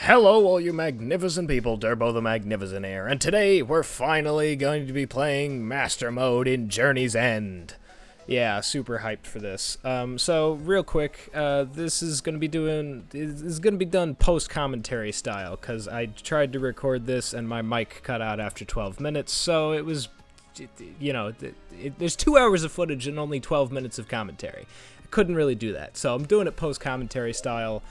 Hello all you magnificent people, Durbo the Magnificent here, and today we're finally going to be playing Master Mode in Journey's End. Yeah, super hyped for this. So real quick, this is gonna be done post-commentary style, cause I tried to record this and my mic cut out after 12 minutes, so it was, you know, there's 2 hours of footage and only 12 minutes of commentary. I couldn't really do that, so I'm doing it post-commentary style.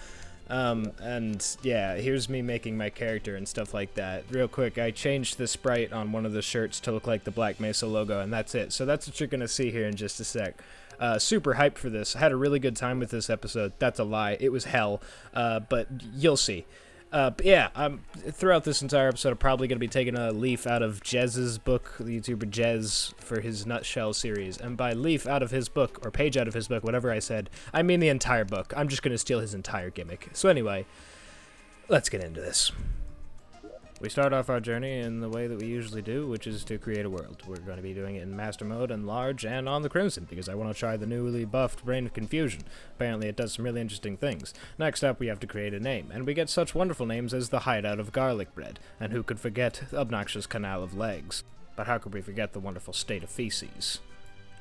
And yeah, here's me making my character and stuff like that. Real quick, I changed the sprite on one of the shirts to look like the Black Mesa logo, and that's it. So that's what you're gonna see here in just a sec. Super hyped for this. I had a really good time with this episode. That's a lie. It was hell. But you'll see. But yeah, throughout this entire episode, I'm probably going to be taking a leaf out of Jez's book, the YouTuber Jez, for his Nutshell series. And by leaf out of his book, or page out of his book, whatever I said, I mean the entire book. I'm just going to steal his entire gimmick. So anyway, let's get into this. We start off our journey in the way that we usually do, which is to create a world. We're going to be doing it in Master Mode and Large and on the Crimson, because I want to try the newly buffed Brain of Confusion. Apparently it does some really interesting things. Next up, we have to create a name, and we get such wonderful names as the Hideout of Garlic Bread, and who could forget the Obnoxious Canal of Legs? But how could we forget the wonderful State of Feces?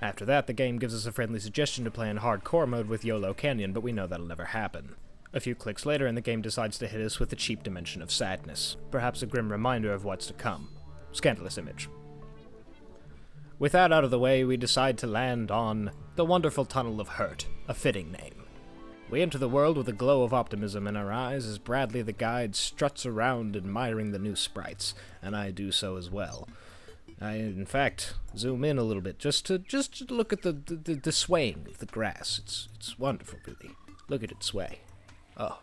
After that, the game gives us a friendly suggestion to play in Hardcore Mode with YOLO Canyon, but we know that'll never happen. A few clicks later, and the game decides to hit us with the cheap dimension of sadness. Perhaps a grim reminder of what's to come. Scandalous image. With that out of the way, we decide to land on the Wonderful Tunnel of Hurt, a fitting name. We enter the world with a glow of optimism in our eyes as Bradley the guide struts around admiring the new sprites, and I do so as well. I, in fact, zoom in a little bit just to look at the swaying of the grass. It's wonderful, really. Look at it sway. Oh,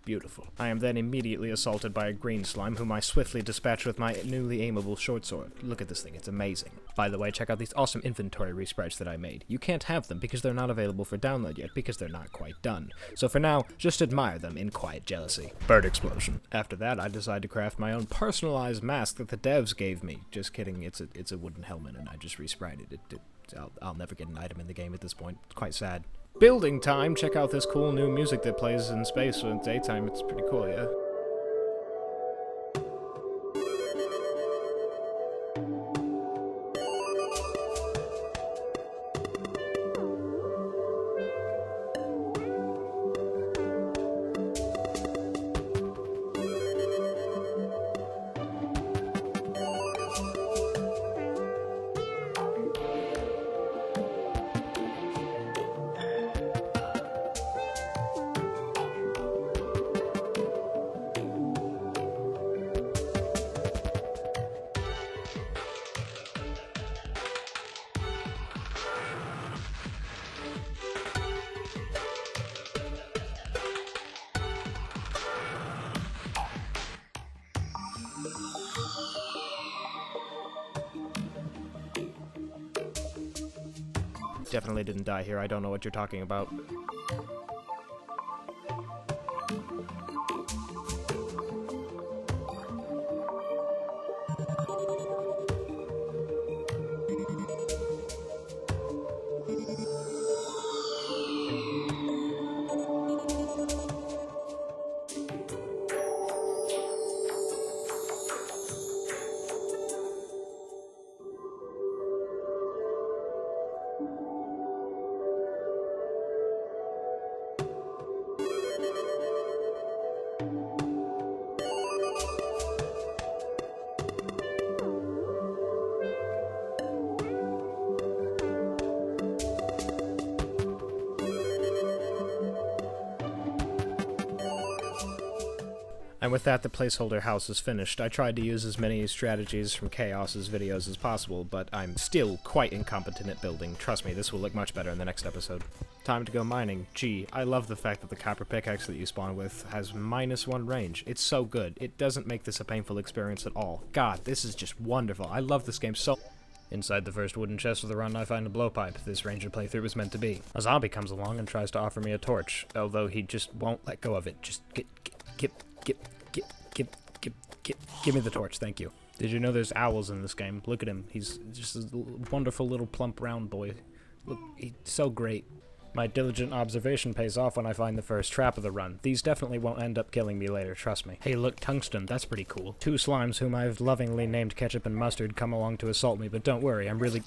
beautiful. I am then immediately assaulted by a green slime, whom I swiftly dispatch with my newly aimable short sword. Look at this thing, it's amazing. By the way, check out these awesome inventory resprites that I made. You can't have them because they're not available for download yet, because they're not quite done. So for now, just admire them in quiet jealousy. Bird explosion. After that, I decide to craft my own personalized mask that the devs gave me. Just kidding, it's a wooden helmet and I just resprited it. I'll never get an item in the game at this point. It's quite sad. Building time! Check out this cool new music that plays in space in daytime. It's pretty cool, yeah? Definitely didn't die here. I don't know what you're talking about. And with that, the placeholder house is finished. I tried to use as many strategies from Chaos's videos as possible, but I'm still quite incompetent at building. Trust me, this will look much better in the next episode. Time to go mining. Gee, I love the fact that the copper pickaxe that you spawn with has -1 range. It's so good. It doesn't make this a painful experience at all. God, this is just wonderful. I love this game so... Inside the first wooden chest of the run, I find a blowpipe. This ranger playthrough was meant to be. A zombie comes along and tries to offer me a torch, although he just won't let go of it. Just give me the torch, thank you. Did you know there's owls in this game? Look at him. He's just a wonderful little plump round boy. Look, he's so great. My diligent observation pays off when I find the first trap of the run. These definitely won't end up killing me later, trust me. Hey look, tungsten, that's pretty cool. Two slimes whom I've lovingly named Ketchup and Mustard come along to assault me, but don't worry, I'm really...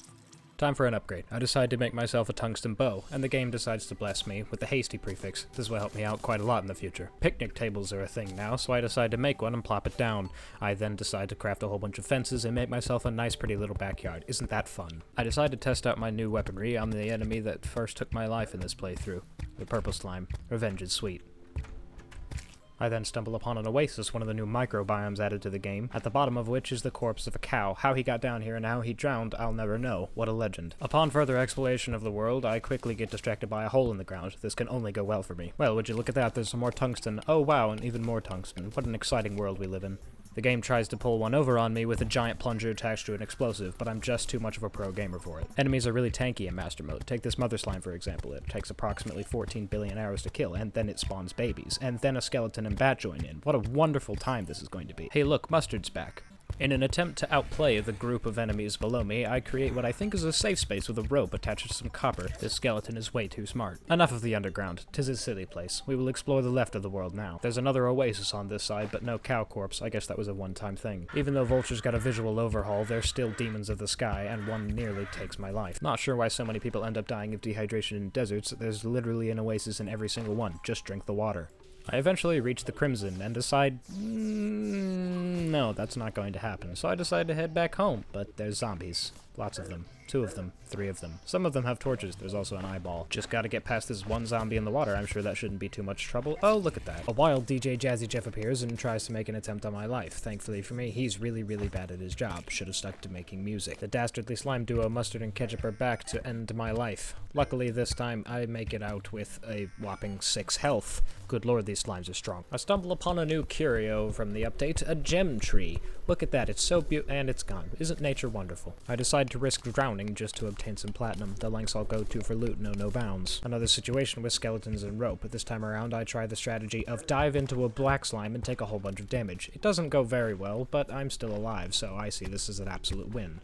Time for an upgrade. I decide to make myself a tungsten bow, and the game decides to bless me with the hasty prefix. This will help me out quite a lot in the future. Picnic tables are a thing now, so I decide to make one and plop it down. I then decide to craft a whole bunch of fences and make myself a nice pretty little backyard. Isn't that fun? I decide to test out my new weaponry on the enemy that first took my life in this playthrough. The purple slime. Revenge is sweet. I then stumble upon an oasis, one of the new microbiomes added to the game, at the bottom of which is the corpse of a cow. How he got down here and how he drowned, I'll never know. What a legend. Upon further exploration of the world, I quickly get distracted by a hole in the ground. This can only go well for me. Well, would you look at that, there's some more tungsten. Oh wow, and even more tungsten. What an exciting world we live in. The game tries to pull one over on me with a giant plunger attached to an explosive, but I'm just too much of a pro gamer for it. Enemies are really tanky in Master Mode. Take this mother slime for example. It takes approximately 14 billion arrows to kill, and then it spawns babies, and then a skeleton and bat join in. What a wonderful time this is going to be. Hey look, Mustard's back. In an attempt to outplay the group of enemies below me, I create what I think is a safe space with a rope attached to some copper. This skeleton is way too smart. Enough of the underground. 'Tis a silly place. We will explore the left of the world now. There's another oasis on this side, but no cow corpse. I guess that was a one-time thing. Even though vultures got a visual overhaul, they're still demons of the sky, and one nearly takes my life. Not sure why so many people end up dying of dehydration in deserts. There's literally an oasis in every single one. Just drink the water. I eventually reach the Crimson and decide, no, that's not going to happen. So I decide to head back home, but there's zombies. Lots of them. 2 of them. 3 of them. Some of them have torches. There's also an eyeball. Just gotta get past this one zombie in the water. I'm sure that shouldn't be too much trouble. Oh, look at that. A wild DJ Jazzy Jeff appears and tries to make an attempt on my life. Thankfully for me, he's really, really bad at his job. Should have stuck to making music. The dastardly slime duo Mustard and Ketchup are back to end my life. Luckily, this time, I make it out with a whopping 6 health. Good lord, these slimes are strong. I stumble upon a new curio from the update, a gem tree. Look at that, it's so beautiful, and it's gone. Isn't nature wonderful? I decide to risk drowning just to obtain some platinum. The lengths I'll go to for loot know no bounds. Another situation with skeletons and rope, but this time around I try the strategy of dive into a black slime and take a whole bunch of damage. It doesn't go very well, but I'm still alive, so I see this as an absolute win.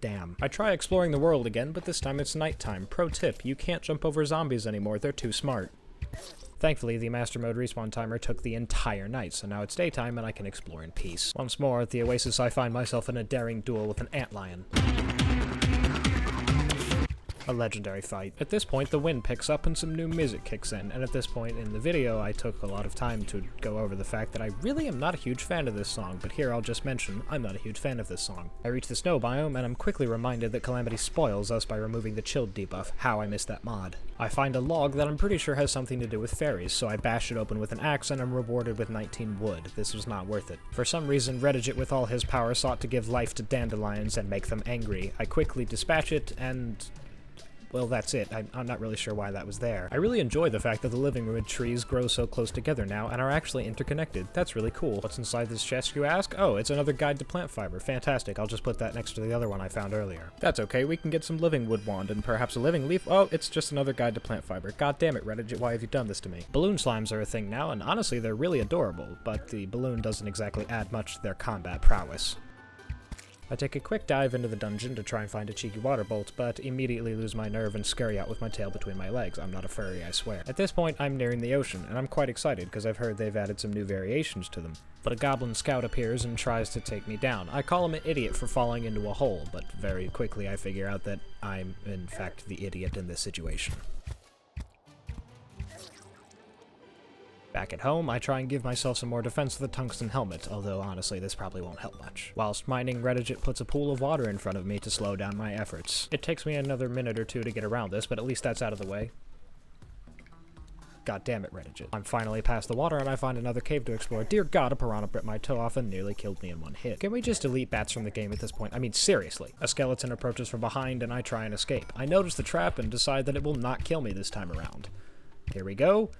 Damn. I try exploring the world again, but this time it's nighttime. Pro tip, you can't jump over zombies anymore, they're too smart. Thankfully, the Master Mode respawn timer took the entire night, so now it's daytime and I can explore in peace. Once more, at the oasis I find myself in a daring duel with an antlion. A legendary fight. At this point, the wind picks up and some new music kicks in, and at this point in the video, I took a lot of time to go over the fact that I really am not a huge fan of this song, but here I'll just mention, I'm not a huge fan of this song. I reach the snow biome, and I'm quickly reminded that Calamity spoils us by removing the chilled debuff. How I missed that mod. I find a log that I'm pretty sure has something to do with fairies, so I bash it open with an axe and I'm rewarded with 19 wood. This was not worth it. For some reason, Redigit with all his power sought to give life to dandelions and make them angry. I quickly dispatch it, and... well, that's it. I'm not really sure why that was there. I really enjoy the fact that the living room trees grow so close together now and are actually interconnected. That's really cool. What's inside this chest, you ask? Oh, it's another guide to plant fiber. Fantastic. I'll just put that next to the other one I found earlier. That's okay. We can get some living wood wand and perhaps a living leaf. Oh, it's just another guide to plant fiber. God damn it, Reddit. Why have you done this to me? Balloon slimes are a thing now, and honestly, they're really adorable, but the balloon doesn't exactly add much to their combat prowess. I take a quick dive into the dungeon to try and find a cheeky water bolt, but immediately lose my nerve and scurry out with my tail between my legs. I'm not a furry, I swear. At this point, I'm nearing the ocean, and I'm quite excited because I've heard they've added some new variations to them. But a goblin scout appears and tries to take me down. I call him an idiot for falling into a hole, but very quickly I figure out that I'm, in fact, the idiot in this situation. Back at home, I try and give myself some more defense with a tungsten helmet, although honestly this probably won't help much. Whilst mining, Redigit puts a pool of water in front of me to slow down my efforts. It takes me another minute or 2 to get around this, but at least that's out of the way. God damn it, Redigit. I'm finally past the water and I find another cave to explore. Dear God, a piranha bit my toe off and nearly killed me in one hit. Can we just delete bats from the game at this point? I mean, seriously. A skeleton approaches from behind and I try and escape. I notice the trap and decide that it will not kill me this time around. Here we go.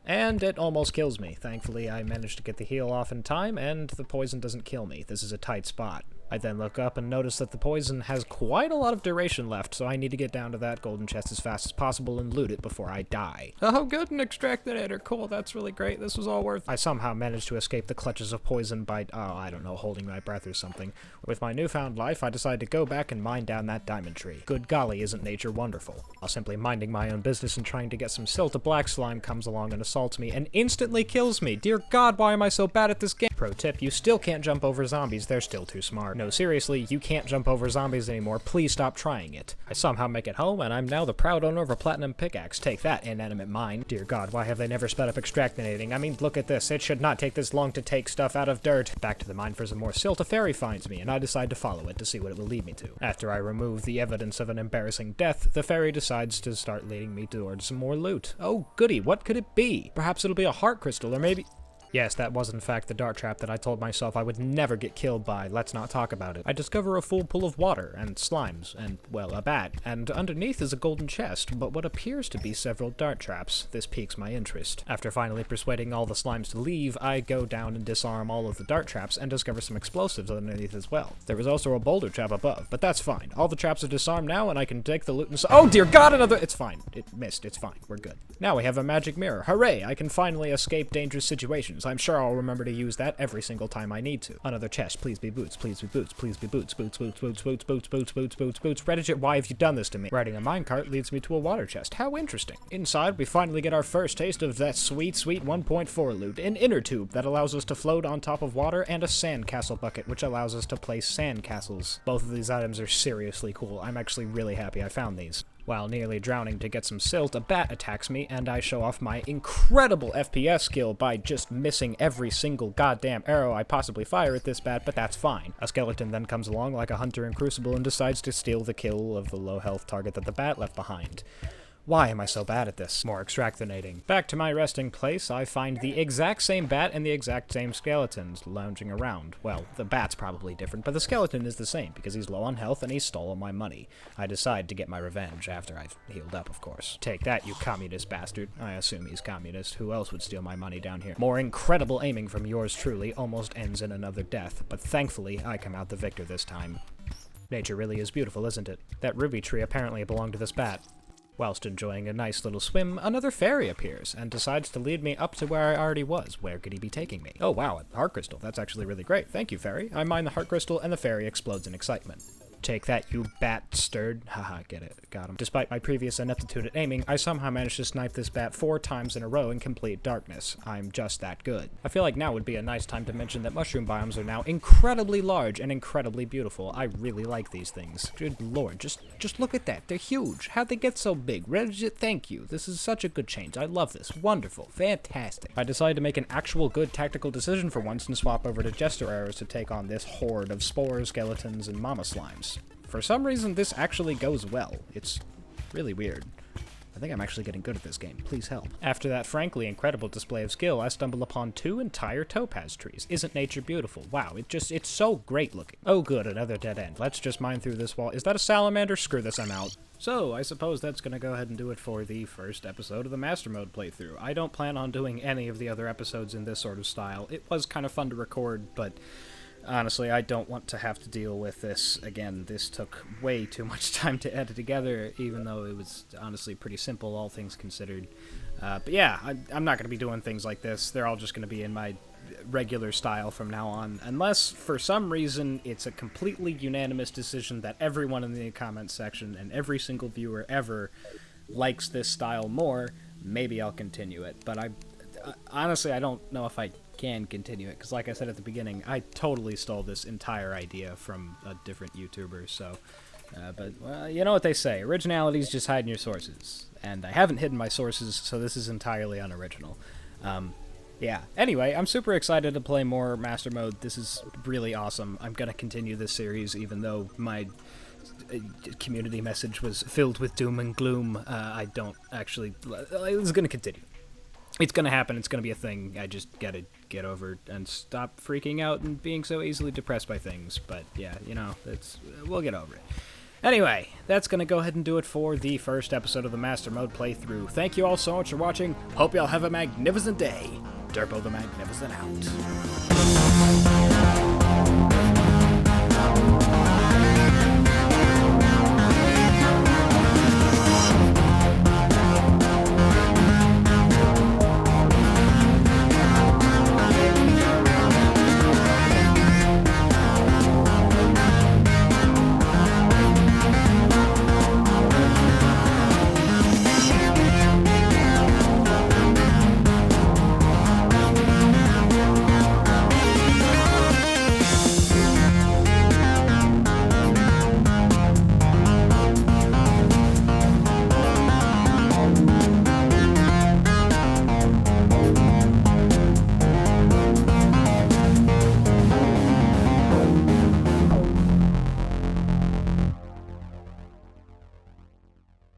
And it almost kills me. Thankfully, I managed to get the heal off in time, and the poison doesn't kill me. This is a tight spot. I then look up and notice that the poison has quite a lot of duration left, so I need to get down to that golden chest as fast as possible and loot it before I die. Oh, good, an extractinator. Cool, that's really great. This was all worth it. I somehow managed to escape the clutches of poison by, I don't know, holding my breath or something. With my newfound life, I decide to go back and mine down that diamond tree. Good golly, isn't nature wonderful? While simply minding my own business and trying to get some silt, a black slime comes along and assaults me and instantly kills me. Dear God, why am I so bad at this game? Pro tip, you still can't jump over zombies. They're still too smart. No, seriously, you can't jump over zombies anymore. Please stop trying it. I somehow make it home, and I'm now the proud owner of a platinum pickaxe. Take that, inanimate mine. Dear God, why have they never sped up extractinating? I mean, look at this. It should not take this long to take stuff out of dirt. Back to the mine for some more silt, a fairy finds me, and I decide to follow it to see what it will lead me to. After I remove the evidence of an embarrassing death, the fairy decides to start leading me towards some more loot. Oh, goody, what could it be? Perhaps it'll be a heart crystal, or maybe... Yes, that was in fact the dart trap that I told myself I would never get killed by. Let's not talk about it. I discover a full pool of water, and slimes, and, well, a bat, and underneath is a golden chest, but what appears to be several dart traps. This piques my interest. After finally persuading all the slimes to leave, I go down and disarm all of the dart traps and discover some explosives underneath as well. There was also a boulder trap above, but that's fine. All the traps are disarmed now, and I can take the loot and oh dear God, another- It's fine. It missed. It's fine. We're good. Now we have a magic mirror. Hooray! I can finally escape dangerous situations. I'm sure I'll remember to use that every single time I need to. Another chest. Please be boots. Please be boots. Please be boots. Boots, boots, boots, boots, boots, boots, boots, boots, boots. Reddit, why have you done this to me? Riding a minecart leads me to a water chest. How interesting. Inside, we finally get our first taste of that sweet, sweet 1.4 loot. An inner tube that allows us to float on top of water, and a sandcastle bucket, which allows us to place sandcastles. Both of these items are seriously cool. I'm actually really happy I found these. While nearly drowning to get some silt, a bat attacks me, and I show off my incredible FPS skill by just missing every single goddamn arrow I possibly fire at this bat, but that's fine. A skeleton then comes along like a hunter in Crucible and decides to steal the kill of the low-health target that the bat left behind. Why am I so bad at this? More extractinating. Back to my resting place, I find the exact same bat and the exact same skeletons lounging around. Well, the bat's probably different, but the skeleton is the same because he's low on health and he's stolen my money. I decide to get my revenge after I've healed up, of course. Take that, you communist bastard. I assume he's communist. Who else would steal my money down here? More incredible aiming from yours truly almost ends in another death, but thankfully I come out the victor this time. Nature really is beautiful, isn't it? That ruby tree apparently belonged to this bat. Whilst enjoying a nice little swim, another fairy appears, and decides to lead me up to where I already was. Where could he be taking me? Oh wow, a heart crystal. That's actually really great. Thank you, fairy. I mine the heart crystal, and the fairy explodes in excitement. Take that, you bastard. Haha, get it. Got him. Despite my previous ineptitude at aiming, I somehow managed to snipe this bat 4 times in a row in complete darkness. I'm just that good. I feel like now would be a nice time to mention that mushroom biomes are now incredibly large and incredibly beautiful. I really like these things. Good lord, just look at that. They're huge. How'd they get so big? Reddit, thank you. This is such a good change. I love this. Wonderful. Fantastic. I decided to make an actual good tactical decision for once and swap over to jester arrows to take on this horde of spores, skeletons, and mama slimes. For some reason, this actually goes well. It's really weird. I think I'm actually getting good at this game. Please help. After that frankly incredible display of skill, I stumble upon 2 entire topaz trees. Isn't nature beautiful? Wow, it's so great looking. Oh good, another dead end. Let's just mine through this wall. Is that a salamander? Screw this, I'm out. So, I suppose that's gonna go ahead and do it for the first episode of the Master Mode playthrough. I don't plan on doing any of the other episodes in this sort of style. It was kind of fun to record, but honestly, I don't want to have to deal with this again. This took way too much time to edit together, even though it was honestly pretty simple, all things considered. But yeah, I'm not going to be doing things like this. They're all just going to be in my regular style from now on, unless for some reason it's a completely unanimous decision that everyone in the comments section and every single viewer ever likes this style more. Maybe I'll continue it, but honestly, I don't know if I can continue it, because like I said at the beginning, I totally stole this entire idea from a different YouTuber, so, but, well, you know what they say, originality's just hiding your sources, and I haven't hidden my sources, so this is entirely unoriginal. Yeah, anyway, I'm super excited to play more Master Mode. This is really awesome. I'm gonna continue this series, even though my community message was filled with doom and gloom. I don't actually, it's gonna continue. It's gonna happen, it's gonna be a thing. I just gotta get over it and stop freaking out and being so easily depressed by things. But yeah, you know, we'll get over it. Anyway, that's gonna go ahead and do it for the first episode of the Master Mode playthrough. Thank you all so much for watching. Hope y'all have a magnificent day. Derpo the Magnificent out.